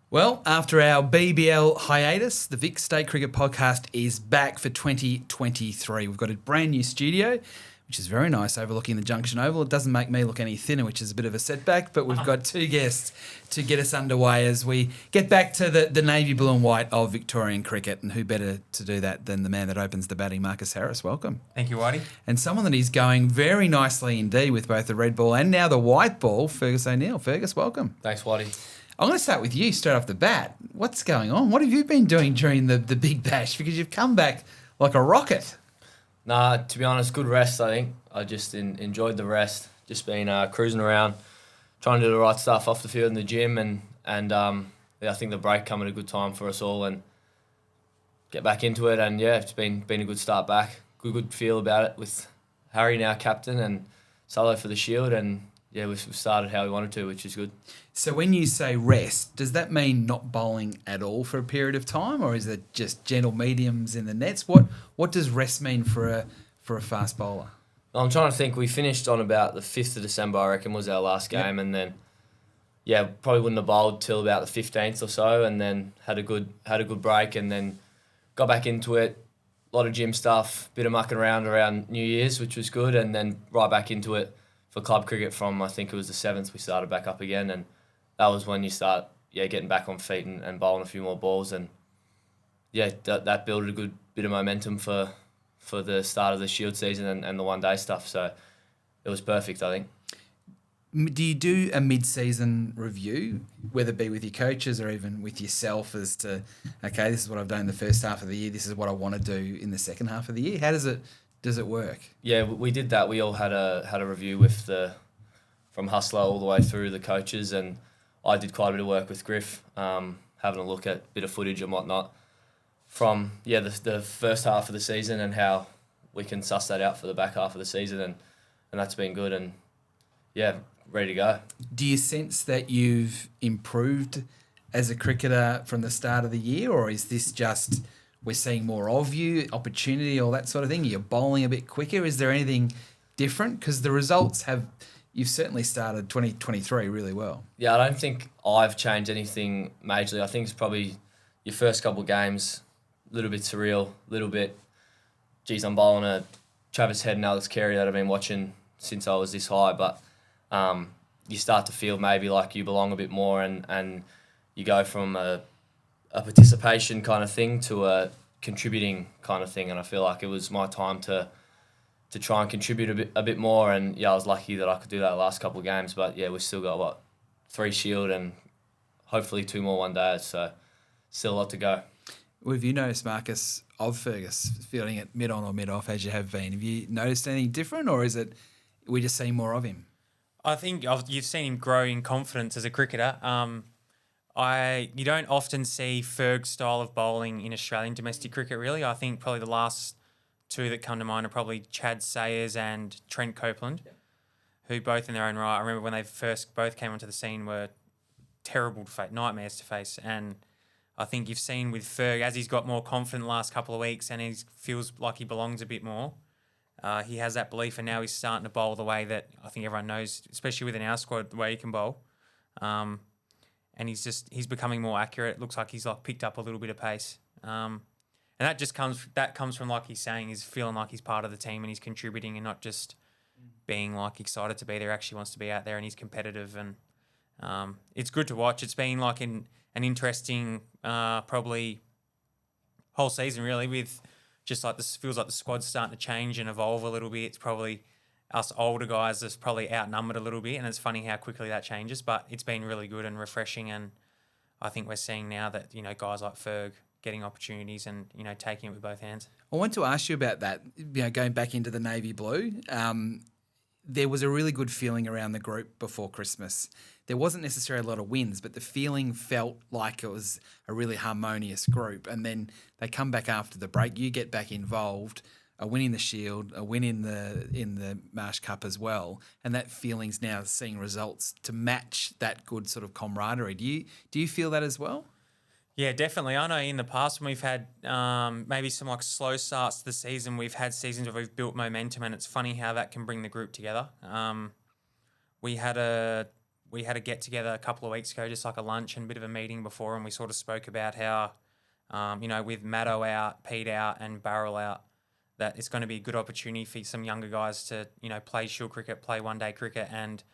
Well, after our BBL hiatus, the Vic State Cricket Podcast is back for 2023. We've got a brand new studio, which is very nice, overlooking the Junction Oval. It doesn't make me look any thinner, which is a bit of a setback, but we've got two guests to get us underway as we get back to the navy blue and white of Victorian cricket, and who better to do that than the man that opens the batting, Marcus Harris. Welcome. Thank you, Whitey. And someone that is going very nicely indeed with both the red ball and now the white ball, Fergus O'Neill. Fergus, welcome. Thanks, Whitey. I'm going to start with you straight off the bat. What's going on? What have you been doing during the big bash? Because you've come back like a rocket. Nah, to be honest, good rest, I think. I just enjoyed the rest. Just been cruising around, trying to do the right stuff off the field in the gym. And I think the break come at a good time for us all and get back into it. And, yeah, it's been a good start back. Good feel about it with Harry now captain and solo for the Shield. And, yeah, we've started how we wanted to, which is good. So when you say rest, does that mean not bowling at all for a period of time, or is it just gentle mediums in the nets? What does rest mean for a fast bowler? I'm trying to think. We finished on about the 5th of December, I reckon, was our last game. Yep. And then, yeah, probably wouldn't have bowled till about the 15th or so, and then had a good break and then got back into it. A lot of gym stuff, bit of mucking around New Year's, which was good, and then right back into it for club cricket from, I think it was the 7th, we started back up again, and that was when you start, getting back on feet and bowling a few more balls. And, that built a good bit of momentum for the start of the Shield season and the one-day stuff. So it was perfect, I think. Do you do a mid-season review, whether it be with your coaches or even with yourself, as to, okay, this is what I've done in the first half of the year, this is what I want to do in the second half of the year? How does it work? Yeah, we did that. We all had a review with from Hustler all the way through the coaches, and I did quite a bit of work with Griff, having a look at a bit of footage and whatnot from the first half of the season and how we can suss that out for the back half of the season, and that's been good, and ready to go. Do you sense that you've improved as a cricketer from the start of the year, or is this just we're seeing more of you, opportunity, all that sort of thing? You're bowling a bit quicker. Is there anything different? Because the results you've certainly started 2023 really well. Yeah, I don't think I've changed anything majorly. I think it's probably your first couple of games, a little bit surreal, a little bit, geez, I'm bowling a Travis Head and Alex Carey that I've been watching since I was this high, but you start to feel maybe like you belong a bit more, and you go from a participation kind of thing to a contributing kind of thing, and I feel like it was my time to try and contribute a bit more, and I was lucky that I could do that the last couple of games, but we've still got 3 Shield and hopefully 2 more one days, so still a lot to go. Well, have you noticed, Marcus, of Fergus feeling it mid on or mid off as you have been? Have you noticed anything different, or is it we just seeing more of him? I think you've seen him grow in confidence as a cricketer. You don't often see Ferg's style of bowling in Australian domestic cricket, really. I think probably the last 2 that come to mind are probably Chad Sayers and Trent Copeland, who both in their own right, I remember when they first both came onto the scene, were terrible to face, nightmares to face. And I think you've seen with Ferg, as he's got more confident the last couple of weeks and he feels like he belongs a bit more, he has that belief, and now he's starting to bowl the way that I think everyone knows, especially within our squad, the way he can bowl. And he's becoming more accurate. It looks like he's picked up a little bit of pace. And that comes from, like he's saying, is feeling like he's part of the team and he's contributing and not just being excited to be there. Actually wants to be out there and he's competitive, and it's good to watch. It's been an interesting probably whole season really, with just this feels like the squad's starting to change and evolve a little bit. It's probably us older guys that's probably outnumbered a little bit, and it's funny how quickly that changes, but it's been really good and refreshing, and I think we're seeing now that guys like Ferg getting opportunities and taking it with both hands. I want to ask you about that. Going back into the navy blue, there was a really good feeling around the group before Christmas. There wasn't necessarily a lot of wins, but the feeling felt like it was a really harmonious group. And then they come back after the break. You get back involved, a win in the Shield, a win in the Marsh Cup as well, and that feeling's now seeing results to match that good sort of camaraderie. Do you feel that as well? Yeah, definitely. I know in the past when we've had maybe some slow starts to the season, we've had seasons where we've built momentum, and it's funny how that can bring the group together. We had a we had a get together a couple of weeks ago, just like a lunch and a bit of a meeting before, and we sort of spoke about how, with Maddo out, Pete out, and Barrel out, that it's going to be a good opportunity for some younger guys to, play Shield cricket, play one-day cricket, and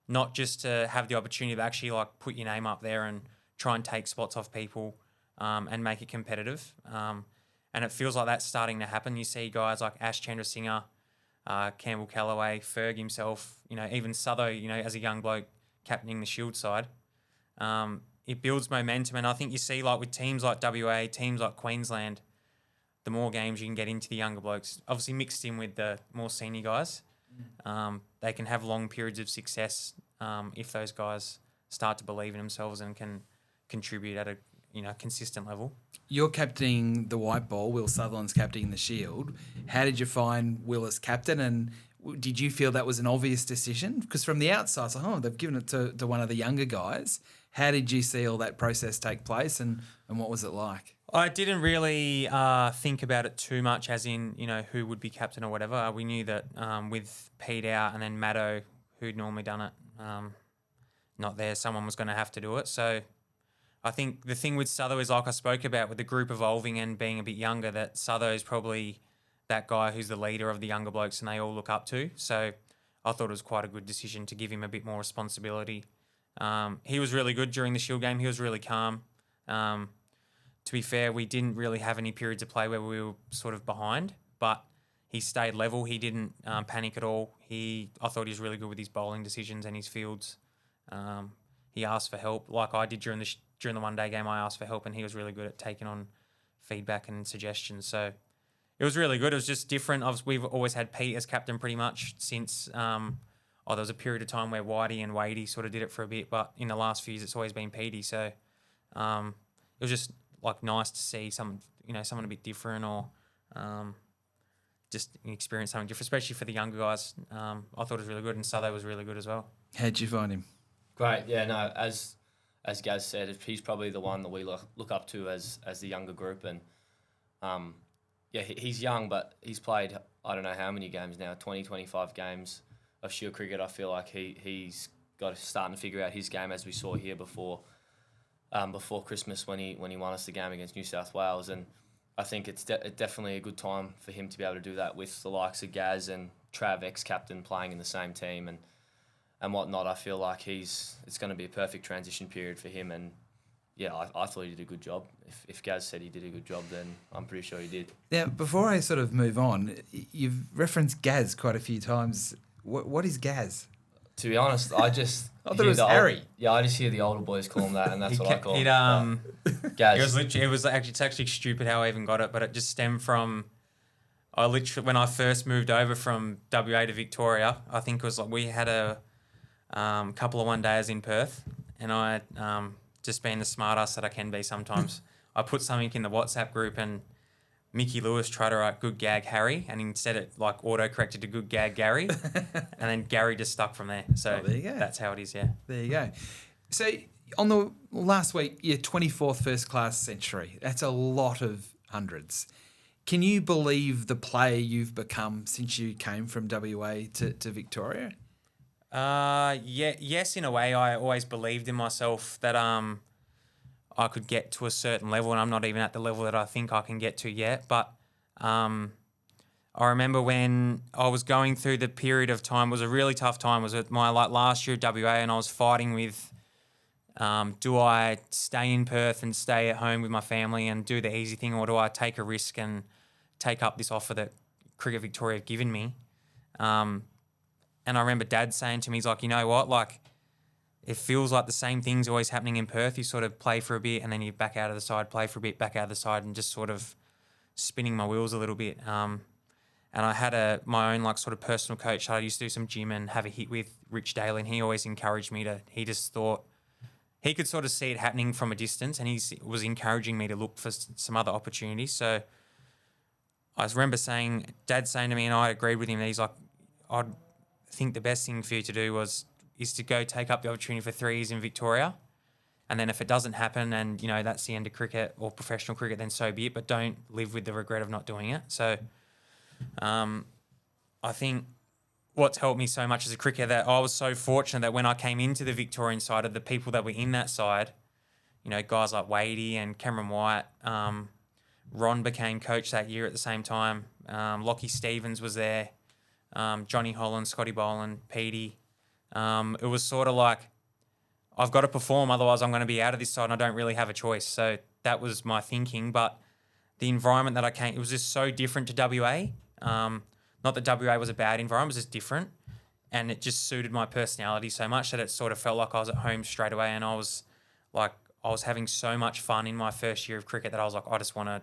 not just to have the opportunity, but actually like put your name up there and try and take spots off people and make it competitive. And it feels like that's starting to happen. You see guys like Ash Chandrasinghe, Campbell Callaway, Ferg himself, even Sutho, as a young bloke captaining the Shield side. It builds momentum, and I think you see like with teams like WA, teams like Queensland, the more games you can get into the younger blokes, obviously mixed in with the more senior guys, they can have long periods of success if those guys start to believe in themselves and can contribute at a consistent level. You're captaining the white ball, Will Sutherland's captaining the Shield. How did you find Will as captain, and did you feel that was an obvious decision? Because from the outside, it's like, they've given it to one of the younger guys. How did you see all that process take place, and what was it like? I didn't really think about it too much, as in, who would be captain or whatever. We knew that with Pete out and then Maddo, who'd normally done it, not there, someone was going to have to do it. So I think the thing with Sutho is, like I spoke about, with the group evolving and being a bit younger, that Sutho is probably that guy who's the leader of the younger blokes and they all look up to. So I thought it was quite a good decision to give him a bit more responsibility. He was really good during the Shield game. He was really calm. To be fair, we didn't really have any periods of play where we were sort of behind, but he stayed level. He didn't panic at all. I thought he was really good with his bowling decisions and his fields. He asked for help, like I did during the one-day game. I asked for help, and he was really good at taking on feedback and suggestions. So it was really good. It was just different. We've always had Pete as captain pretty much since. There was a period of time where Whitey and Wadey sort of did it for a bit, but in the last few years, it's always been Petey. So it was just like nice to see someone a bit different, or just experience something different, especially for the younger guys. I thought it was really good, and Sutho was really good as well. How'd you find him? Great, yeah, no, as Gaz said, he's probably the one that we look up to as the younger group, and he's young, but he's played I don't know how many games now, 20, 25 games of Shield cricket. I feel like he's starting to figure out his game, as we saw here before Christmas when he won us the game against New South Wales, and I think it's definitely a good time for him to be able to do that with the likes of Gaz and Trav, ex-captain, playing in the same team and whatnot. I feel like it's going to be a perfect transition period for him, and yeah, I thought he did a good job. If Gaz said he did a good job, then I'm pretty sure he did. Now, before I sort of move on, you've referenced Gaz quite a few times. What is Gaz? To be honest, I thought it was Harry. I just hear the older boys call him that, and that's what I call him. Gaz. It's actually stupid how I even got it, but it just stemmed from when I first moved over from WA to Victoria. I think it was like we had a couple of one-days in Perth, and I just being the smart ass that I can be sometimes, I put something in the WhatsApp group, and Mickey Lewis tried to write good gag Harry, and instead it like auto-corrected to good gag Gary, and then Gary just stuck from there. So there you go. That's how it is, yeah. There you go. So on the last week, your 24th first-class century. That's a lot of hundreds. Can you believe the player you've become since you came from WA to Victoria? Yes, in a way. I always believed in myself that I could get to a certain level, and I'm not even at the level that I think I can get to yet. But I remember when I was going through the period of time, it was a really tough time. It was my last year at WA, and I was fighting with, do I stay in Perth and stay at home with my family and do the easy thing, or do I take a risk and take up this offer that Cricket Victoria have given me? And I remember Dad saying to me, he's like, you know what, like, it feels like the same thing's always happening in Perth. You sort of play for a bit and then you back out of the side, play for a bit, back out of the side, and just sort of spinning my wheels a little bit. And I had my own like sort of personal coach. I used to do some gym and have a hit with Rich Daly, and he always encouraged me he just thought he could sort of see it happening from a distance, and he was encouraging me to look for some other opportunities. So I remember Dad saying to me, and I agreed with him, that he's like, I'd think the best thing for you to do is to go take up the opportunity for 3 years in Victoria, and then if it doesn't happen and that's the end of cricket or professional cricket, then so be it, but don't live with the regret of not doing it. So I think what's helped me so much as a cricketer, that I was so fortunate that when I came into the Victorian side, of the people that were in that side, you know, guys like Wadey and Cameron White, Ron became coach that year at the same time. Lockie Stevens was there, Johnny Holland, Scotty Boland, Petey. It was sort of like, I've got to perform, otherwise I'm going to be out of this side and I don't really have a choice. So that was my thinking. But the environment that I came, it was just so different to WA. Not that WA was a bad environment, it was just different. And it just suited my personality so much that it sort of felt like I was at home straight away. And I was having so much fun in my first year of cricket that I was like, I just want to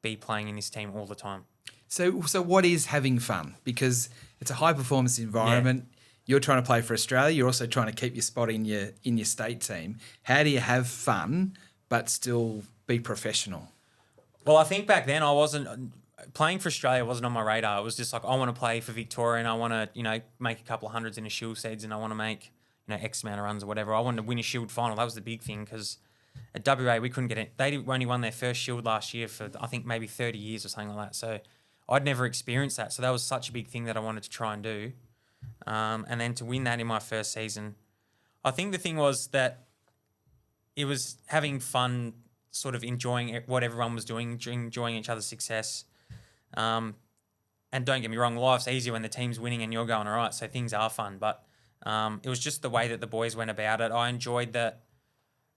be playing in this team all the time. So what is having fun? Because it's a high performance environment. Yeah. You're trying to play for Australia. You're also trying to keep your spot in your state team. How do you have fun but still be professional? Well, I think back then I wasn't playing for Australia. Wasn't on my radar. It was just like, I want to play for Victoria and I want to, you know, make a couple of hundreds in a Shield seeds and I want to make, you know, X amount of runs or whatever. I wanted to win a Shield final. That was the big thing, because at WA we couldn't get it. They only won their first Shield last year for I think maybe 30 years or something like that. So I'd never experienced that. So that was such a big thing that I wanted to try and do. And then to win that in my first season, I think the thing was that it was having fun, sort of enjoying what everyone was doing, enjoying each other's success. And don't get me wrong, life's easier when the team's winning and you're going all right, so things are fun. But it was just the way that the boys went about it. I enjoyed that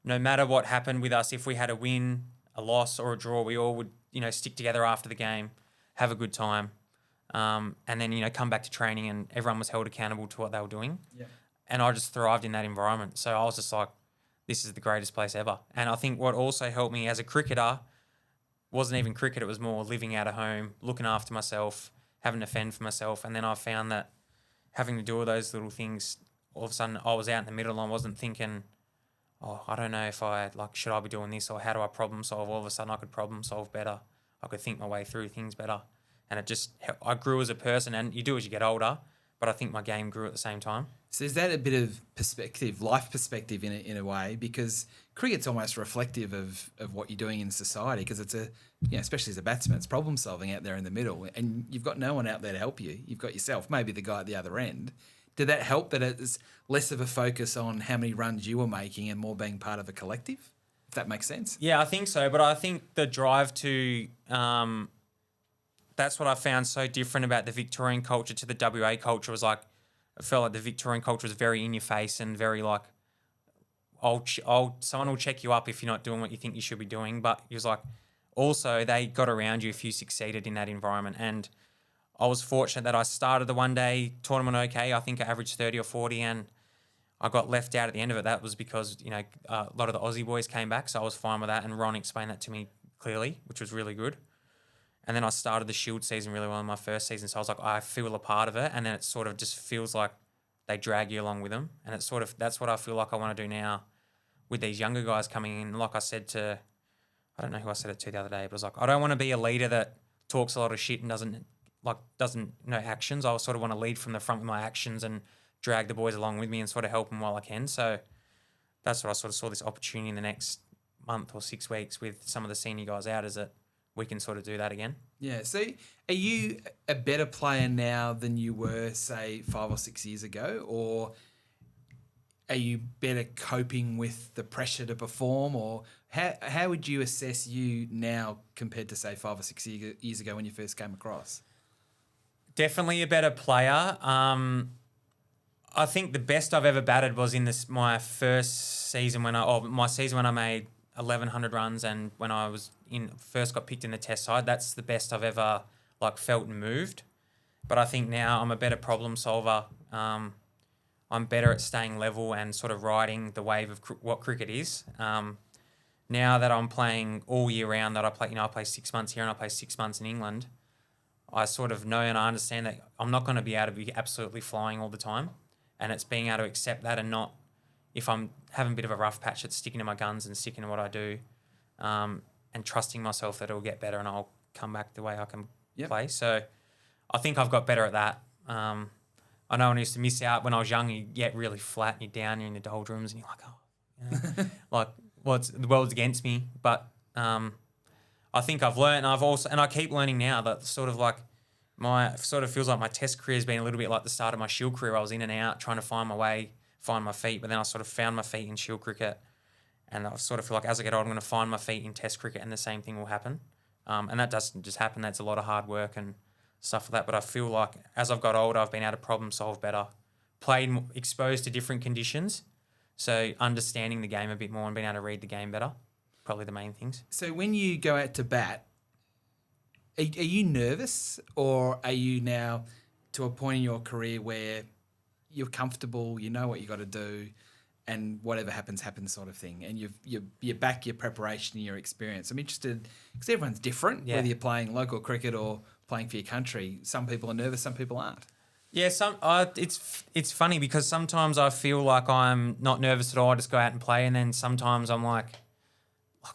no matter what happened with us, if we had a win, a loss or a draw, we all would, you know, stick together after the game, have a good time. And then, you know, come back to training and everyone was held accountable to what they were doing. Yeah. And I just thrived in that environment. So I was just like, this is the greatest place ever. And I think what also helped me as a cricketer wasn't even cricket. It was more living out of home, looking after myself, having to fend for myself. And then I found that having to do all those little things, all of a sudden I was out in the middle and I wasn't thinking, oh, I don't know if should I be doing this or how do I problem solve? All of a sudden I could problem solve better. I could think my way through things better. And I grew as a person, and you do as you get older, but I think my game grew at the same time. So is that a bit of perspective, life perspective in a way? Because cricket's almost reflective of what you're doing in society, because it's especially as a batsman, it's problem solving out there in the middle, and you've got no one out there to help you. You've got yourself, maybe the guy at the other end. Did that help that it's less of a focus on how many runs you were making and more being part of a collective? If that makes sense? Yeah, I think so. But I think the drive to... that's what I found so different about the Victorian culture to the WA culture. Was like, I felt like the Victorian culture was very in your face and very like, someone will check you up if you're not doing what you think you should be doing. But it was like, also they got around you if you succeeded in that environment. And I was fortunate that I started the one day tournament okay. I think I averaged 30 or 40 and I got left out at the end of it. That was because, you know, a lot of the Aussie boys came back, so I was fine with that. And Ron explained that to me clearly, which was really good. And then I started the Shield season really well in my first season. So I was like, I feel a part of it. And then it sort of just feels like they drag you along with them. And it's sort of, that's what I feel like I want to do now with these younger guys coming in. Like I said to, I don't know who I said it to the other day, but it was like, I don't want to be a leader that talks a lot of shit and doesn't know actions. I sort of want to lead from the front with my actions and drag the boys along with me and sort of help them while I can. So that's what I sort of saw this opportunity in the next month or 6 weeks with some of the senior guys out, is that we can sort of do that again. Yeah. So are you a better player now than you were, say, 5 or 6 years ago? Or are you better coping with the pressure to perform? Or how would you assess you now compared to, say, 5 or 6 years ago when you first came across? Definitely a better player. I think the best I've ever batted was in my first season when I made 1,100 runs, and when I was first got picked in the test side. That's the best I've ever felt and moved. But I think now I'm a better problem solver. I'm better at staying level and sort of riding the wave of what cricket is. Now that I'm playing all year round, that I play 6 months here and I play 6 months in England, I sort of know and I understand that I'm not going to be able to be absolutely flying all the time. And it's being able to accept that and not, if I'm having a bit of a rough patch, it's sticking to my guns and sticking to what I do, and trusting myself that it'll get better and I'll come back the way I can play. So I think I've got better at that. I know I used to miss out when I was young. You get really flat and you're down, you're in the doldrums and you're like, the world's against me. But I think I've learned, and I keep learning now that sort of like my sort of feels like my test career has been a little bit like the start of my Shield career. I was in and out trying to find my way, find my feet, but then I sort of found my feet in Shield cricket, and I sort of feel like as I get older, I'm going to find my feet in Test cricket, and the same thing will happen. And that doesn't just happen. That's a lot of hard work and stuff like that. But I feel like as I've got older, I've been able to problem solve better, exposed to different conditions, so understanding the game a bit more and being able to read the game better. Probably the main things. So when you go out to bat, are you nervous, or are you now to a point in your career where you're comfortable, you know what you got to do, and whatever happens sort of thing, and you back your preparation and your experience? I'm interested because everyone's different, whether you're playing local cricket or playing for your country. Some people are nervous, some people aren't. Yeah, it's funny because sometimes I feel like I'm not nervous at all. I just go out and play, and then sometimes I'm like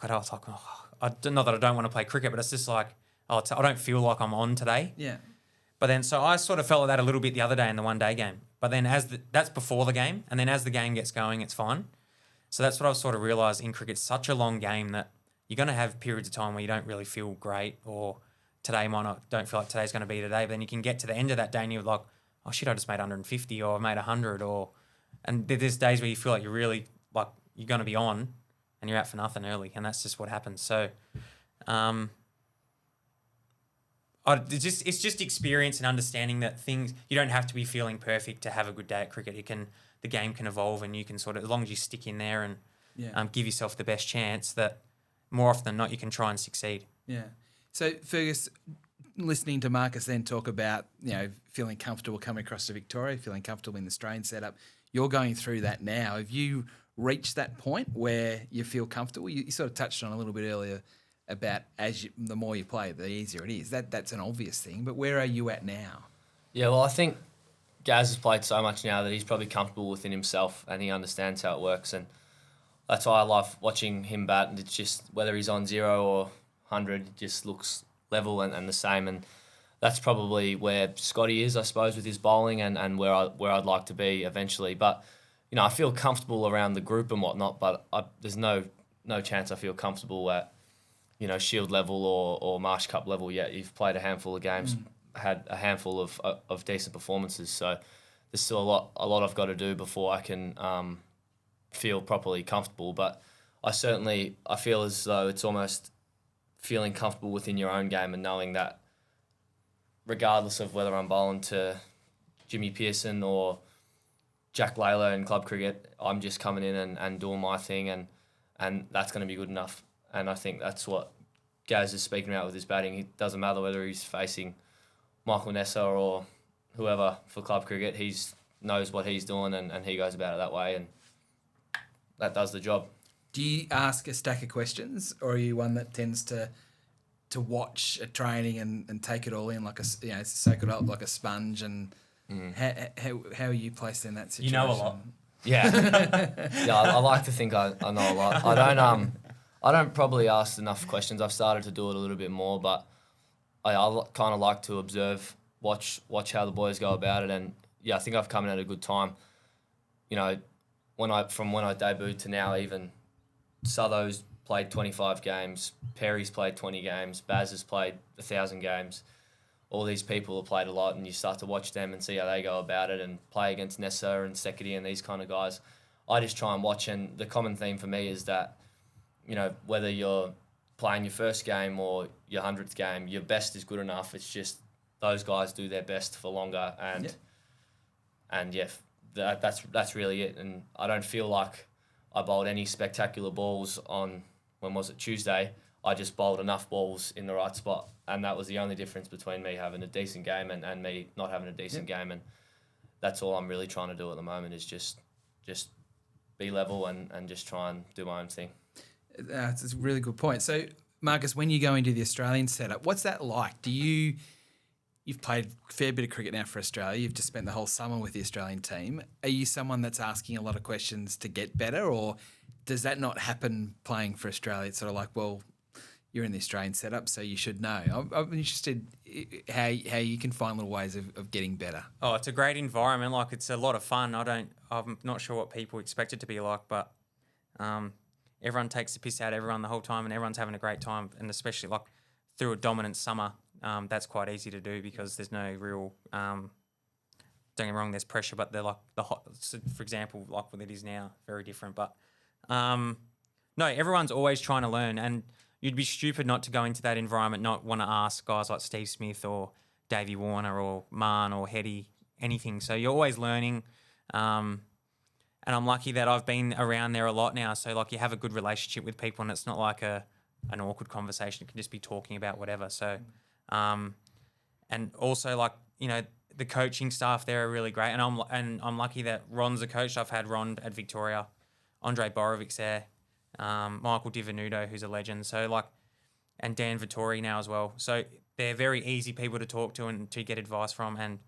not that I don't want to play cricket, but it's just like, I don't feel like I'm on today. Yeah. But then, so I sort of felt like that a little bit the other day in the one-day game. But then that's before the game, and then as the game gets going, it's fine. So that's what I've sort of realised in cricket. It's such a long game that you're going to have periods of time where you don't really feel great, or today don't feel like today's going to be today. But then you can get to the end of that day and you're like, oh shit, I just made 150, or I made 100, and there's days where you feel like you're really like you're going to be on, and you're out for nothing early, and that's just what happens. So, it's just experience and understanding that things, you don't have to be feeling perfect to have a good day at cricket. The game can evolve, and you can sort of, as long as you stick in there and give yourself the best chance, that more often than not you can try and succeed. Yeah. So Fergus, listening to Marcus then talk about, feeling comfortable coming across to Victoria, feeling comfortable in the Australian setup, you're going through that now. Have you reached that point where you feel comfortable? You sort of touched on a little bit earlier about the more you play, the easier it is. That's an obvious thing, but where are you at now? Yeah, well, I think Gaz has played so much now that he's probably comfortable within himself and he understands how it works, and that's why I love watching him bat. And it's just whether he's on 0 or 100, it just looks level and the same, and that's probably where Scotty is, I suppose, with his bowling and where I'd like to be eventually. But I feel comfortable around the group and whatnot, but there's no chance I feel comfortable at Shield level or Marsh Cup level yet. You've played a handful of games, had a handful of decent performances, so there's still a lot I've got to do before I can feel properly comfortable. But I feel as though it's almost feeling comfortable within your own game and knowing that regardless of whether I'm bowling to Jimmy Pearson or Jack Layla in club cricket, I'm just coming in and doing my thing, and that's going to be good enough. And I think that's what Gaz is speaking about with his batting. It doesn't matter whether he's facing Michael Nessa or whoever for club cricket. He knows what he's doing, and he goes about it that way, and that does the job. Do you ask a stack of questions, or are you one that tends to watch a training and take it all in, like soak it up like a sponge? And how are you placed in that situation? You know a lot. Yeah, yeah. I like to think I know a lot. I don't probably ask enough questions. I've started to do it a little bit more, but I kind of like to observe, watch how the boys go about it, and I think I've come in at a good time. From when I debuted to now, even Sutho's played 25 games, Perry's played 20 games, Baz has played 1,000 games. All these people have played a lot, and you start to watch them and see how they go about it and play against Nessa and Sekedi and these kind of guys. I just try and watch, and the common theme for me is that whether you're playing your first game or your 100th game, your best is good enough. It's just those guys do their best for longer, that's really it. And I don't feel like I bowled any spectacular balls on, when was it, Tuesday. I just bowled enough balls in the right spot, and that was the only difference between me having a decent game and me not having a decent game. And that's all I'm really trying to do at the moment is just be level and just try and do my own thing. That's a really good point. So, Marcus, when you go into the Australian setup, what's that like? You've played a fair bit of cricket now for Australia. You've just spent the whole summer with the Australian team. Are you someone that's asking a lot of questions to get better, or does that not happen playing for Australia? It's sort of like, well, you're in the Australian setup, so you should know. I'm interested how you can find little ways of getting better. Oh, it's a great environment. Like, it's a lot of fun. I'm not sure what people expect it to be like, but everyone takes the piss out of everyone the whole time, and everyone's having a great time. And especially like through a dominant summer, that's quite easy to do because there's no real. Don't get me wrong, there's pressure, but they're like so for example, like what it is now, very different. But no, everyone's always trying to learn, and you'd be stupid not to go into that environment, not want to ask guys like Steve Smith or Davey Warner or Marn or Hetty anything. So you're always learning. And I'm lucky that I've been around there a lot now. So like you have a good relationship with people, and it's not like an awkward conversation. It can just be talking about whatever. So, and also like, you know, the coaching staff there are really great. And I'm lucky that Ron's a coach. I've had Ron at Victoria, Andre Borovic's there, Michael Divenuto, who's a legend. So like, and Dan Vittori now as well. So they're very easy people to talk to and to get advice from. And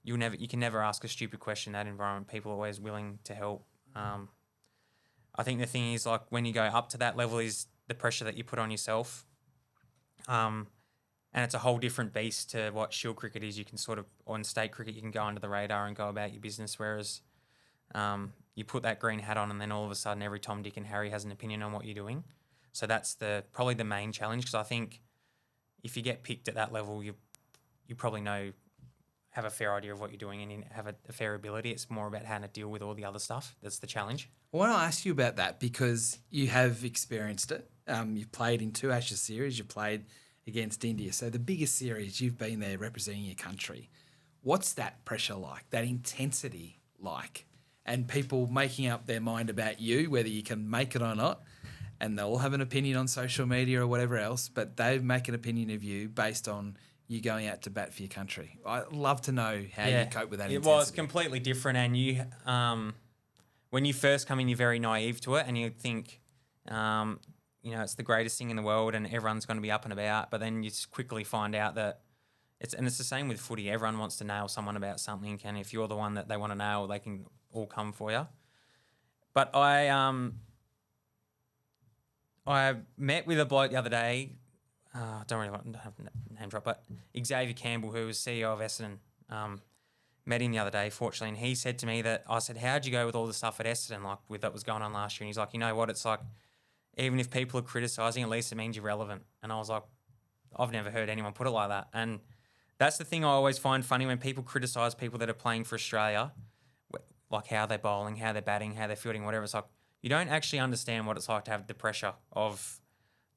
you can never ask a stupid question in that environment. People are always willing to help. I think the thing is, like, when you go up to that level is the pressure that you put on yourself. And it's a whole different beast to what shield cricket is. You can sort of, on state cricket, you can go under the radar and go about your business, whereas you put that green hat on and then all of a sudden every Tom, Dick and Harry has an opinion on what you're doing. So that's probably the main challenge, because I think if you get picked at that level, you probably have a fair idea of what you're doing and you have a fair ability. It's more about how to deal with all the other stuff. That's the challenge. I want to ask you about that because you have experienced it. You've played in 2 Ashes series. You played against India. So the biggest series, you've been there representing your country. What's that pressure like, that intensity like? And people making up their mind about you, whether you can make it or not, and they'll all have an opinion on social media or whatever else, but they make an opinion of you based on you going out to bat for your country. I'd love to know how you cope with that intensity. Well, it's completely different, and you, when you first come in, you're very naive to it, and you think, it's the greatest thing in the world, and everyone's going to be up and about. But then you just quickly find out that it's the same with footy. Everyone wants to nail someone about something, and if you're the one that they want to nail, they can all come for you. But I met with a bloke the other day. Don't really want to have name drop, but Xavier Campbell, who was CEO of Essendon, met him the other day, fortunately, and he said to me that, I said, how'd you go with all the stuff at Essendon, like with that was going on last year? And he's like, you know what, it's like, even if people are criticising, at least it means you're relevant. And I was like, I've never heard anyone put it like that. And that's the thing I always find funny when people criticise people that are playing for Australia, like how they're bowling, how they're batting, how they're fielding, whatever. It's like, you don't actually understand what it's like to have the pressure of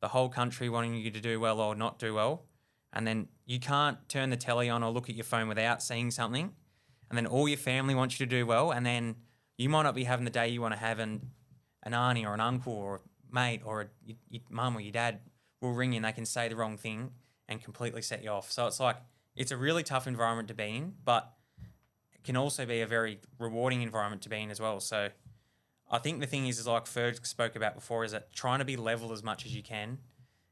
the whole country wanting you to do well or not do well. And then you can't turn the telly on or look at your phone without seeing something. And then all your family wants you to do well. And then you might not be having the day you want to have, and an auntie or an uncle or a mate or your mum or your dad will ring you and they can say the wrong thing and completely set you off. So it's like, it's a really tough environment to be in, but it can also be a very rewarding environment to be in as well. So I think the thing is like Ferg spoke about before, is that trying to be level as much as you can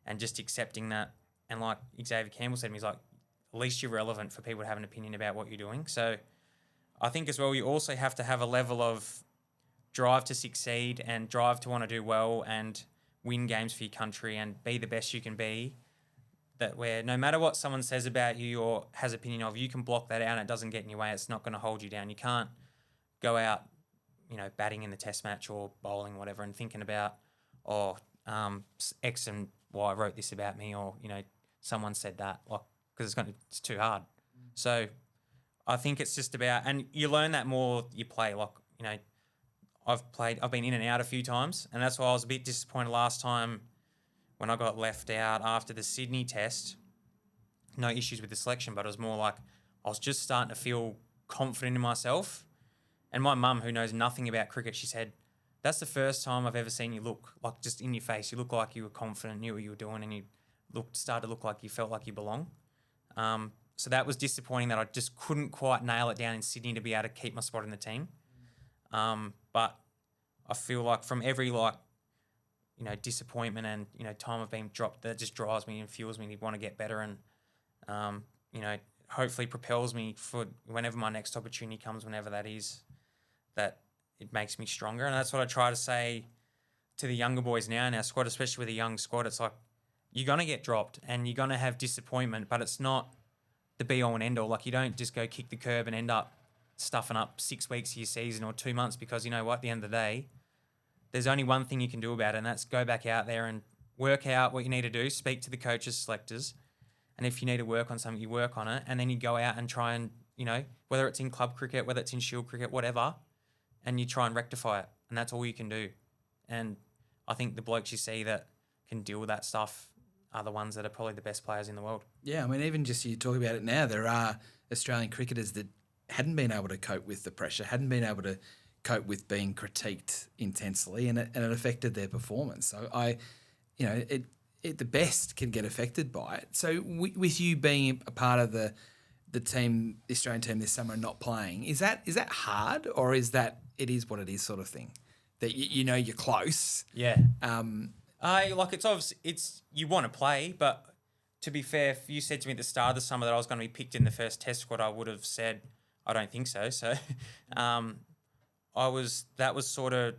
and just accepting that. And like Xavier Campbell said to me, he's like, at least you're relevant for people to have an opinion about what you're doing. So I think as well, you also have to have a level of drive to succeed and drive to want to do well and win games for your country and be the best you can be. That where no matter what someone says about you or has opinion of, you can block that out and it doesn't get in your way. It's not going to hold you down. You can't go out, batting in the test match or bowling, whatever, and thinking about, X and Y wrote this about me, or, someone said that, like, because it's too hard. So I think it's just about, and you learn that more you play. Like, I've been in and out a few times, and that's why I was a bit disappointed last time when I got left out after the Sydney test. No issues with the selection, but it was more like I was just starting to feel confident in myself. And my mum, who knows nothing about cricket, she said, that's the first time I've ever seen you look like, just in your face, you look like you were confident, knew what you were doing, and you started to look like you felt like you belong. So that was disappointing that I just couldn't quite nail it down in Sydney to be able to keep my spot in the team. But I feel like from every disappointment and, time of being dropped, that just drives me and fuels me to want to get better and, hopefully propels me for whenever my next opportunity comes, whenever that is, that it makes me stronger. And that's what I try to say to the younger boys now in our squad, especially with a young squad. It's like, you're going to get dropped and you're going to have disappointment, but it's not the be-all and end-all. Like, you don't just go kick the curb and end up stuffing up 6 weeks of your season or 2 months, because you know what, at the end of the day, there's only one thing you can do about it, and that's go back out there and work out what you need to do, speak to the coaches, selectors, And if you need to work on something, you work on it. And then you go out and try and, whether it's in club cricket, whether it's in shield cricket, whatever, and you try and rectify it. And that's all you can do. And I think the blokes you see that can deal with that stuff are the ones that are probably the best players in the world. Yeah, I mean, even just you talk about it now, there are Australian cricketers that hadn't been able to cope with the pressure, hadn't been able to cope with being critiqued intensely, and it affected their performance. So the best can get affected by it. So with you being a part of the team, the Australian team this summer and not playing, is that hard, or is that it is what it is sort of thing? That you're close. Yeah. It's obvious you want to play, but to be fair, if you said to me at the start of the summer that I was going to be picked in the first Test squad, I would have said I don't think so. So, that was sort of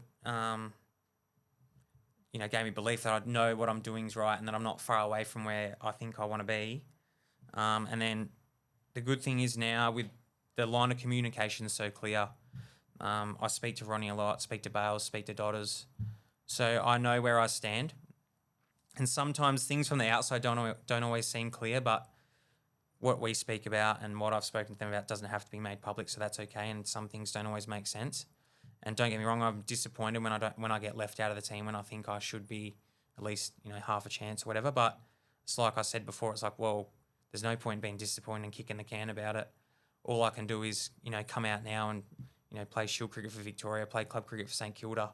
gave me belief that I know what I'm doing is right and that I'm not far away from where I think I want to be. And then the good thing is now with the line of communication is so clear. I speak to Ronnie a lot, speak to Bales, speak to Dodders. So I know where I stand. And sometimes things from the outside don't always seem clear, but what we speak about and what I've spoken to them about doesn't have to be made public, so that's okay. And some things don't always make sense. And don't get me wrong, I'm disappointed when I get left out of the team when I think I should be at least half a chance or whatever. But it's like I said before, it's like, well, there's no point being disappointed and kicking the can about it. All I can do is come out now and play shield cricket for Victoria, play club cricket for St Kilda,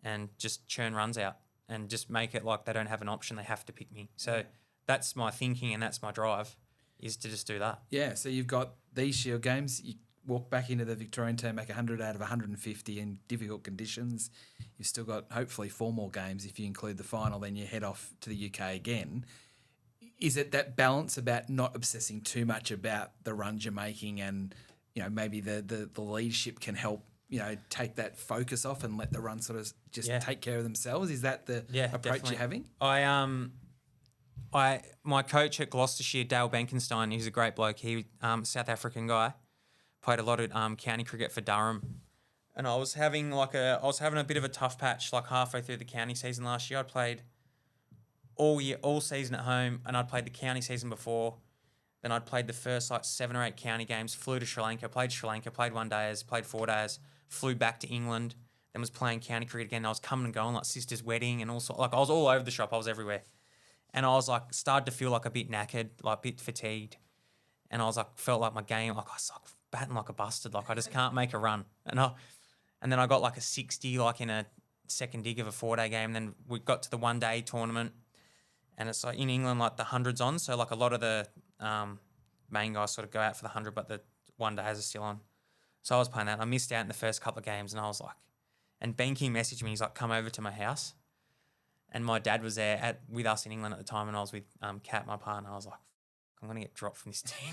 and just churn runs out and just make it like they don't have an option, they have to pick me. So that's my thinking and that's my drive, is to just do that. Yeah, so you've got these Shield games. You walk back into the Victorian team, make 100 out of 150 in difficult conditions. You've still got hopefully 4 more games if you include the final, then you head off to the UK again. Is it that balance about not obsessing too much about the runs you're making and, maybe the leadership can help take that focus off and let the run sort of just take care of themselves? Is that the approach definitely. you're having? My coach at Gloucestershire, Dale Benkenstein, he's a great bloke. He South African guy, played a lot of county cricket for Durham, and I was having a bit of a tough patch like halfway through the county season last year. I'd played all season at home, and I'd played the county season before. Then I'd played the first 7 or 8 county games, flew to Sri Lanka, played 1 days, played 4 days, flew back to England, then was playing county cricket again. I was coming and going, like sister's wedding and all sorts. Like I was all over the shop. I was everywhere. And I was started to feel a bit knackered, a bit fatigued. And I was felt like my game, I was batting like a busted. I just can't make a run. And then I got a 60 in a second dig of a 4-day game. Then we got to the 1-day tournament. And it's in England, the 100's on. So a lot of the main guys sort of go out for the 100, but the 1-days are still on. So I was playing that. And I missed out in the first couple of games. And I was and Benke messaged me. He's come over to my house. And my dad was there with us in England at the time. And I was with Kat, my partner. I was I'm going to get dropped from this team.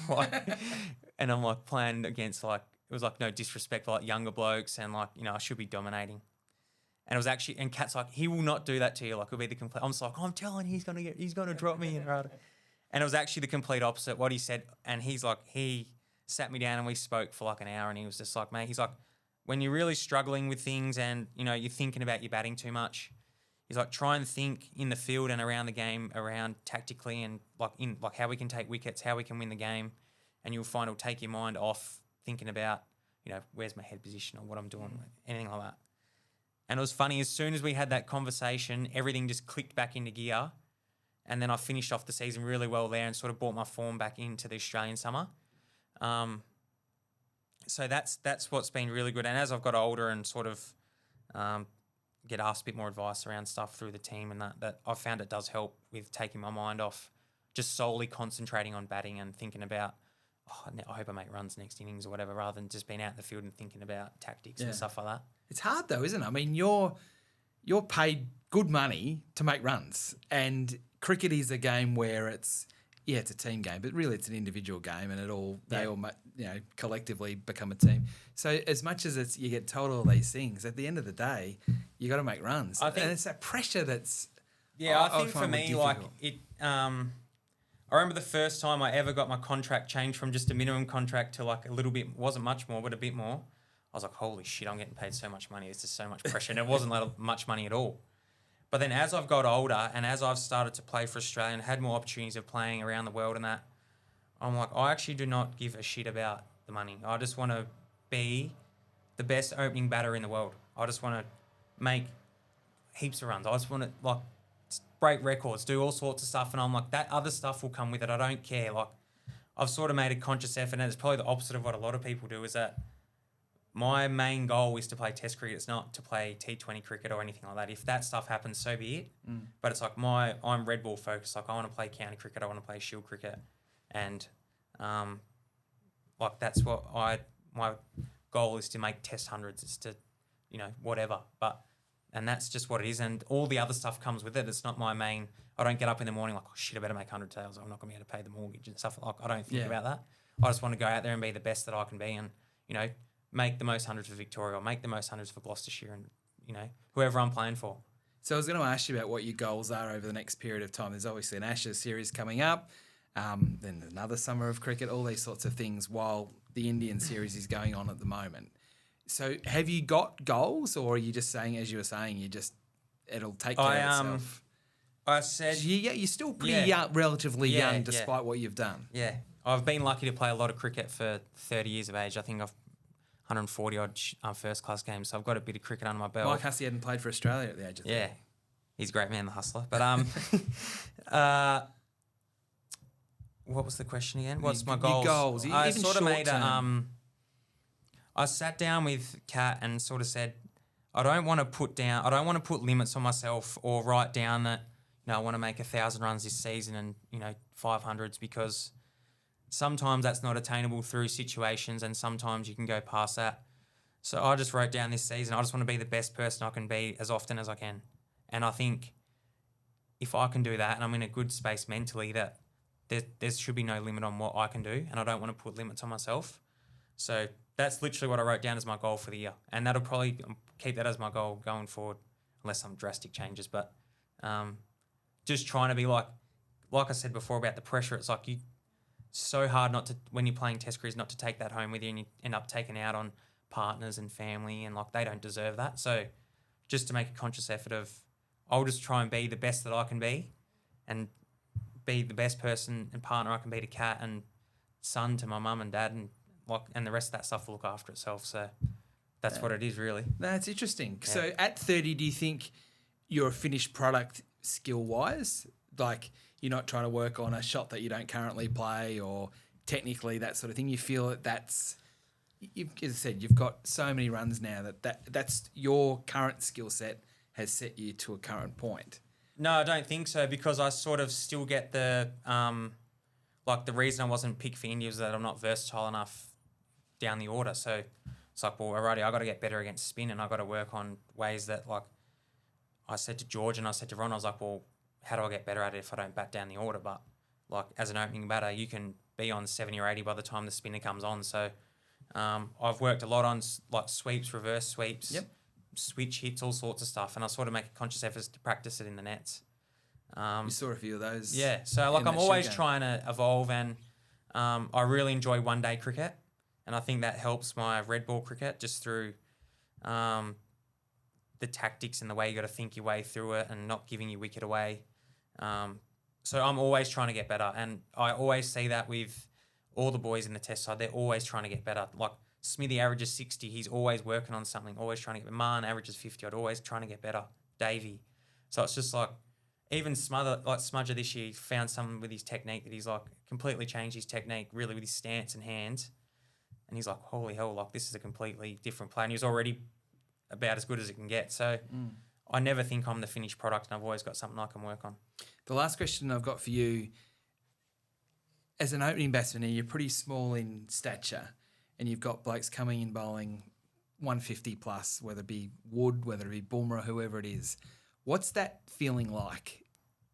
And I'm playing against it was no disrespect for younger blokes. And I should be dominating. And it was actually, and Kat's he will not do that to you. It'll be the complete. I'm I'm telling you, he's going to drop me. And it was actually the complete opposite. What he said, and he sat me down and we spoke for an hour. And he was just mate, he's when you're really struggling with things and you're thinking about your batting too much, he's try and think in the field and around the game, around tactically and how we can take wickets, how we can win the game, and you'll find it'll take your mind off thinking about where's my head position or what I'm doing, anything like that. And it was funny, as soon as we had that conversation, everything just clicked back into gear. And then I finished off the season really well there and sort of brought my form back into the Australian summer. So that's what's been really good. And as I've got older and sort of get asked a bit more advice around stuff through the team and that I've found it does help with taking my mind off just solely concentrating on batting and thinking about, I hope I make runs next innings or whatever, rather than just being out in the field and thinking about tactics and stuff like that. It's hard though, isn't it? I mean, you're paid good money to make runs, and cricket is a game where it's a team game, but really it's an individual game, and they all collectively become a team. So as much as you get told all these things, at the end of the day, you got to make runs, and it's that pressure that's. Yeah, I think for me, I remember the first time I ever got my contract changed from just a minimum contract to a little bit, wasn't much more, but a bit more. I was holy shit, I'm getting paid so much money. There's just so much pressure. And it wasn't much money at all. But then as I've got older and as I've started to play for Australia and had more opportunities of playing around the world and that, I'm like, I actually do not give a shit about the money. I just want to be the best opening batter in the world. I just want to make heaps of runs. I just want to like break records, do all sorts of stuff. And I'm like, that other stuff will come with it. I don't care. Like, I've sort of made a conscious effort, and it's probably the opposite of what a lot of people do, is that my main goal is to play Test cricket. It's not to play T20 cricket or anything like that. If that stuff happens, so be it. But it's like I'm red ball focused. Like, I want to play county cricket. I want to play shield cricket. And like that's what my goal is, to make Test hundreds. It's to, whatever. And that's just what it is. And all the other stuff comes with it. It's not my main. I don't get up in the morning like, oh shit, I better make 100 tails. I'm not going to be able to pay the mortgage and stuff. Like, I don't think about that. I just want to go out there and be the best that I can be, and make the most hundreds for Victoria, or make the most hundreds for Gloucestershire, and whoever I'm playing for. So I was going to ask you about what your goals are over the next period of time. There's obviously an Ashes series coming up, then another summer of cricket, all these sorts of things, while the Indian series is going on at the moment. So have you got goals, or are you just saying, as you were saying, it'll take care of itself? I said... You're still pretty young, relatively young, despite what you've done. Yeah. I've been lucky to play a lot of cricket for 30 years of age. I think I've 140-odd first-class games, so I've got a bit of cricket under my belt. Mike Hussey hadn't played for Australia at the age of 30. Yeah. He's a great man, the hustler. But what was the question again? What's my goals? Your goals. I even sort of made I sat down with Kat and sort of said, I don't want to put limits on myself or write down that, I want to make 1,000 runs this season and, 500s, because sometimes that's not attainable through situations, and sometimes you can go past that. So I just wrote down this season, I just want to be the best person I can be as often as I can. And I think if I can do that and I'm in a good space mentally, that there should be no limit on what I can do, and I don't want to put limits on myself. So that's literally what I wrote down as my goal for the year. And that'll probably keep that as my goal going forward, unless some drastic changes. But just trying to be like I said before about the pressure, it's like so hard not to, when you're playing Test cricket, not to take that home with you, and you end up taking out on partners and family, and like they don't deserve that. So just to make a conscious effort of, I'll just try and be the best that I can be, and be the best person and partner I can be to Kat and son to my mum and dad, and the rest of that stuff will look after itself. So that's what it is, really. That's interesting. Yeah. So at 30, do you think you're a finished product skill-wise? Like, you're not trying to work on a shot that you don't currently play, or technically that sort of thing? You feel that that's, as I said, you've got so many runs now that's your current skill set has set you to a current point. No, I don't think so, because I sort of still get the the reason I wasn't picked for India was that I'm not versatile enough down the order. So it's like, well, alrighty, I got to get better against spin, and I got to work on ways that, like I said to George and I said to Ron, I was like, well, how do I get better at it if I don't bat down the order? But like as an opening batter, you can be on 70 or 80 by the time the spinner comes on. So I've worked a lot on like sweeps, reverse sweeps, switch hits, all sorts of stuff, and I sort of make a conscious effort to practice it in the nets. You saw a few of those. Yeah, so like I'm always trying to evolve, and I really enjoy one-day cricket, and I think that helps my red ball cricket just through the tactics and the way you got to think your way through it and not giving your wicket away. So I'm always trying to get better, and I always see that with all the boys in the Test side. They're always trying to get better. Like Smithy averages 60. He's always working on something, always trying to get better. Marn averages 50. I'd always trying to get better. Davey. So it's just like, even Smudger this year found something with his technique that he's like completely changed his technique really with his stance and hands. And he's like, holy hell, like this is a completely different player. And he was already about as good as it can get. So I never think I'm the finished product, and I've always got something I can work on. The last question I've got for you, as an opening batsman, you're pretty small in stature, and you've got blokes coming in bowling 150 plus, whether it be Wood, whether it be Bumrah, whoever it is. What's that feeling like?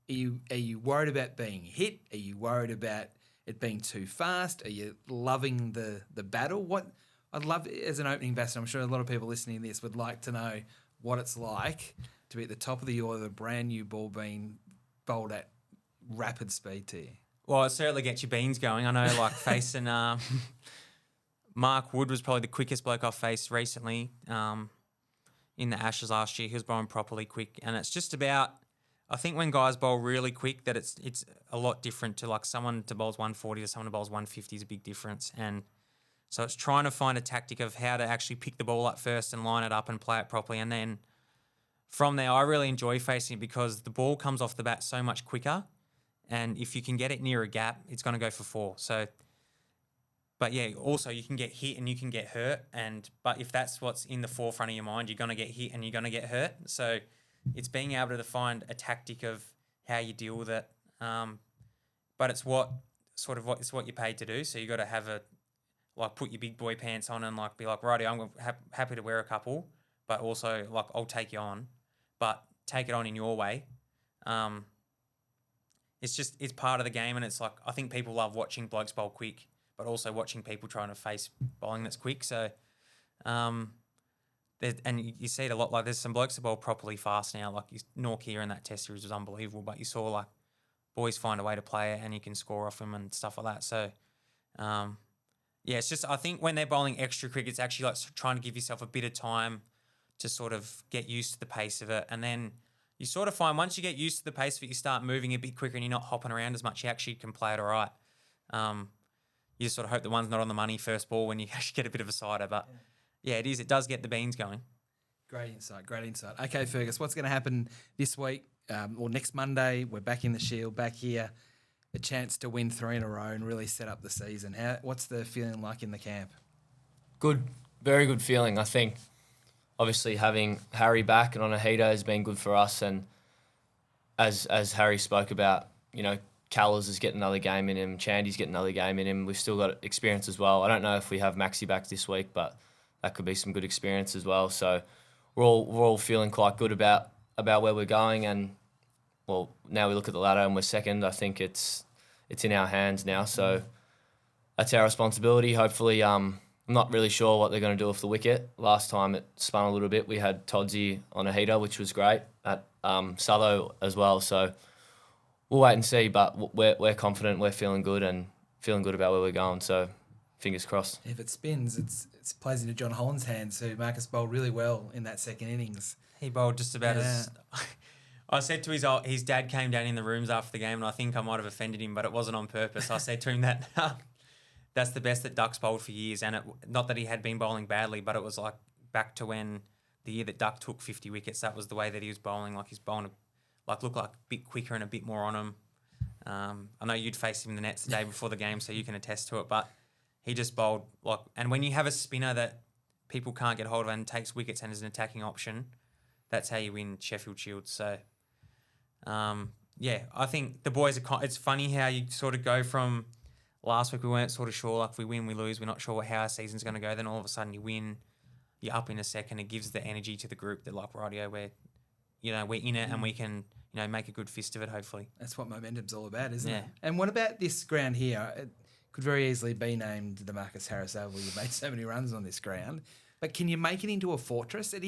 Are you worried about being hit? Are you worried about it being too fast? Are you loving the battle? What I'd love as an opening batsman, I'm sure a lot of people listening to this would like to know what it's like to be at the top of the order, the brand new ball being bowled at rapid speed to you. Well, it certainly gets your beans going. I know, like facing Mark Wood was probably the quickest bloke I've faced recently. in the Ashes last year. He was bowling properly quick, and it's just about. I think when guys bowl really quick, that it's a lot different to like someone to bowls 140 to someone to bowls 150 is a big difference. And so it's trying to find a tactic of how to actually pick the ball up first and line it up and play it properly. And then from there, I really enjoy facing it because the ball comes off the bat so much quicker. And if you can get it near a gap, it's going to go for 4. So, but yeah, also you can get hit and you can get hurt. But if that's what's in the forefront of your mind, you're going to get hit and you're going to get hurt. So it's being able to find a tactic of how you deal with it. But it's what you're paid to do. So you got to have put your big boy pants on and like be like, righty, I'm happy to wear a couple, but also like I'll take you on, but take it on in your way. It's part of the game, and it's like I think people love watching blokes bowl quick, but also watching people trying to face bowling that's quick. So, and you see it a lot. Like there's some blokes that bowl properly fast now. Like Norkia in that Test series was unbelievable, but you saw like boys find a way to play it, and you can score off them and stuff like that. So, yeah, it's just I think when they're bowling extra quick, it's actually like trying to give yourself a bit of time to sort of get used to the pace of it, and then you sort of find once you get used to the pace of it, you start moving a bit quicker and you're not hopping around as much. You actually can play it all right. You just sort of hope the one's not on the money first ball when you actually get a bit of a sider. But yeah, it is. It does get the beans going. Great insight. Okay, Fergus, what's going to happen this week or next Monday? We're back in the Shield, back here. A chance to win 3 in a row and really set up the season. What's the feeling like in the camp? Good, very good feeling. I think obviously having Harry back and on a heater has been good for us. And as Harry spoke about, Callers is getting another game in him, Chandy's getting another game in him. We've still got experience as well. I don't know if we have Maxi back this week, but that could be some good experience as well. So we're all feeling quite good about where we're going. And well, now we look at the ladder and we're second. I think it's in our hands now. So that's our responsibility. Hopefully, I'm not really sure what they're going to do with the wicket. Last time it spun a little bit. We had Todsy on a heater, which was great, at Sutho as well. So we'll wait and see, but we're confident, we're feeling good and feeling good about where we're going. So fingers crossed. If it spins, it plays into John Holland's hands, who Marcus bowled really well in that second innings. He bowled just about as... I said to his dad came down in the rooms after the game, and I think I might have offended him, but it wasn't on purpose. I said to him that... That's the best that Duck's bowled for years, and not that he had been bowling badly, but it was like back to when the year that Duck took 50 wickets. That was the way that he was bowling. Like he's bowling, looked like a bit quicker and a bit more on him. I know you'd faced him in the nets the day before the game, so you can attest to it. But he just bowled and when you have a spinner that people can't get hold of and takes wickets and is an attacking option, that's how you win Sheffield Shield. So, I think the boys are. It's funny how you sort of go from. Last week we weren't sort of sure, like if we win, we lose. We're not sure how our season's going to go. Then all of a sudden you win, you're up in a second. It gives the energy to the group that like, rightio, we're in it and we can, make a good fist of it, hopefully. That's what momentum's all about, isn't it? And what about this ground here? It could very easily be named the Marcus Harris Oval. You've made so many runs on this ground. But can you make it into a fortress? It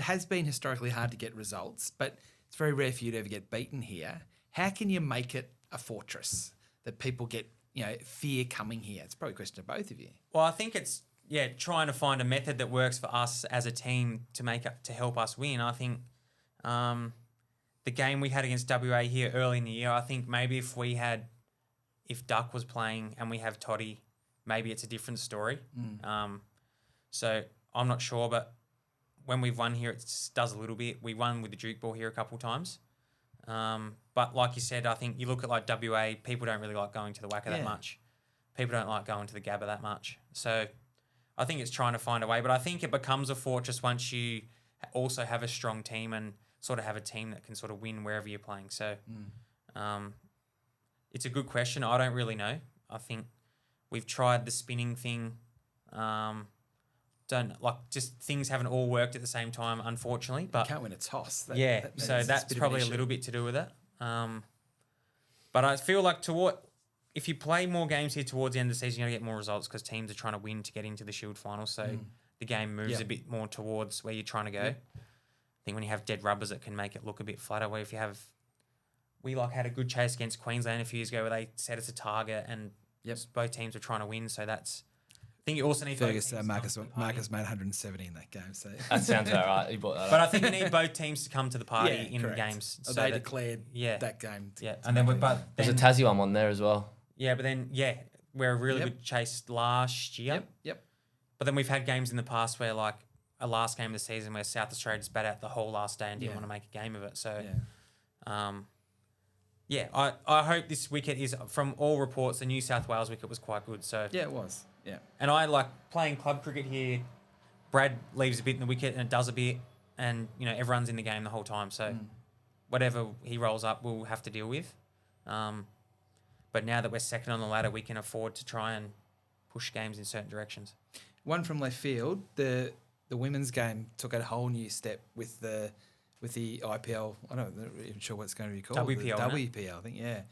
has been historically hard to get results, but it's very rare for you to ever get beaten here. How can you make it a fortress that people get fear coming here? It's probably a question to both of you. Well, I think it's trying to find a method that works for us as a team to help us win. I think the game we had against WA here early in the year, I think maybe if Duck was playing and we have Toddy, maybe it's a different story. So I'm not sure, but when we've won here, it does a little bit. We won with the Duke ball here a couple of times. But like you said, I think you look at like WA, people don't really like going to the Wacker that much. People don't like going to the Gabba that much. So I think it's trying to find a way. But I think it becomes a fortress once you also have a strong team and sort of have a team that can sort of win wherever you're playing. So it's a good question. I don't really know. I think we've tried the spinning thing. Just things haven't all worked at the same time, unfortunately. But you can't win a toss. So that's probably a little bit to do with it. But I feel like if you play more games here towards the end of the season, you're going to get more results because teams are trying to win to get into the Shield final. So the game moves a bit more towards where you're trying to go. I think when you have dead rubbers, it can make it look a bit flatter. Where if you have, we had a good chase against Queensland a few years ago where they set us a target and both teams were trying to win. So that's I think you also need both Fergus, teams to Marcus, come to the party. Marcus made 170 in that game. So That sounds about right. He brought that But up. I think you need both teams to come to the party in correct. the games. Oh, so they that- declared yeah. that game. Yeah, and then There's a Tassie one there as well. yeah, but then we're a really Yep. good chase last year. Yep. But then we've had games in the past where like a last game of the season where South Australia just bat out the whole last day and didn't Yeah. want to make a game of it. So Yeah. I hope this wicket is, from all reports, the New South Wales wicket was quite good. So Yeah, it was. Yeah. and I like playing club cricket here. Brad leaves a bit in the wicket and does a bit, and everyone's in the game the whole time. So whatever he rolls up, we'll have to deal with. But now that we're second on the ladder, we can afford to try and push games in certain directions. One from left field, the women's game took a whole new step with the IPL. I'm not even sure what it's going to be called. WPL, The isn't it? WPL, I think. Yeah.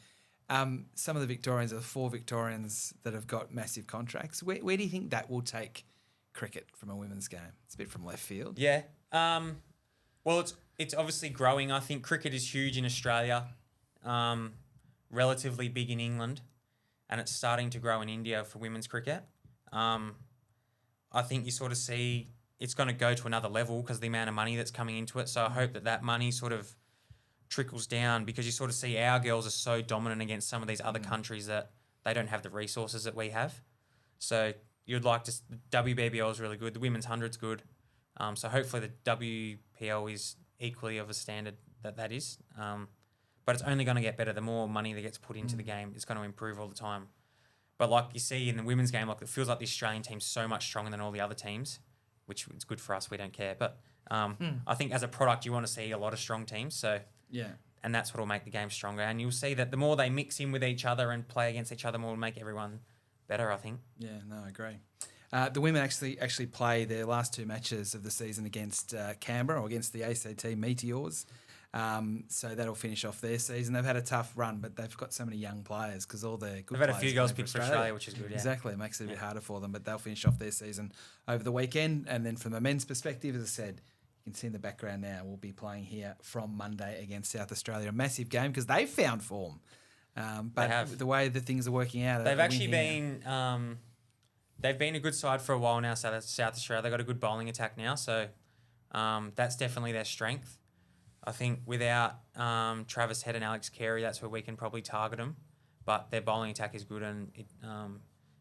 Some of the Victorians are the 4 Victorians that have got massive contracts. Where do you think that will take cricket from a women's game? It's a bit from left field. Yeah. Well, it's obviously growing. I think cricket is huge in Australia, relatively big in England, and it's starting to grow in India for women's cricket. I think you sort of see it's going to go to another level because of the amount of money that's coming into it. So I hope that money sort of trickles down, because you sort of see our girls are so dominant against some of these other countries that they don't have the resources that we have. So you'd like to. The WBBL is really good. The women's 100's good. So hopefully the WPL is equally of a standard that is. But it's only going to get better. The more money that gets put into the game, it's going to improve all the time. But like you see in the women's game, like it feels like the Australian team's so much stronger than all the other teams, which is good for us. We don't care. But I think as a product, you want to see a lot of strong teams. So Yeah. and that's what will make the game stronger. And you'll see that the more they mix in with each other and play against each other, more will make everyone better, I think. Yeah, no, I agree. The women actually play their last 2 matches of the season against Canberra or against the ACT Meteors. So that'll finish off their season. They've had a tough run, but they've got so many young players because all their good They've had a players few girls play picked for Australia, which is good, yeah. Exactly. It makes it a bit harder for them, but they'll finish off their season over the weekend. And then from a men's perspective, as I said, you can see in the background now, we'll be playing here from Monday against South Australia. A massith game because they've found form. But have. the way that things are working out, They've actually been they've been a good side for a while now, South Australia. They've got a good bowling attack now, so that's definitely their strength. I think without Travis Head and Alex Carey, that's where we can probably target them. But their bowling attack is good and it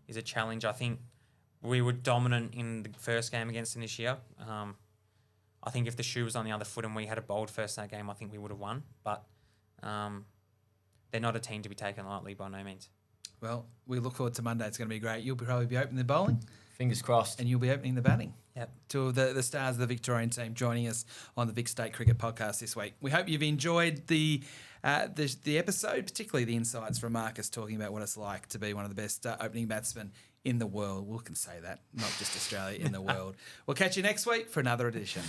is a challenge. I think we were dominant in the first game against them this year. I think if the shoe was on the other foot and we had a bowled first in that game, I think we would have won. But they're not a team to be taken lightly by no means. Well, we look forward to Monday. It's going to be great. You'll probably be opening the bowling Fingers crossed. and you'll be opening the batting. Yep. Two of the stars of the Victorian team joining us on the Vic State Cricket Podcast this week. We hope you've enjoyed the episode, particularly the insights from Marcus talking about what it's like to be one of the best opening batsmen in the world. We can say that, not just Australia, in the world. We'll catch you next week for another edition.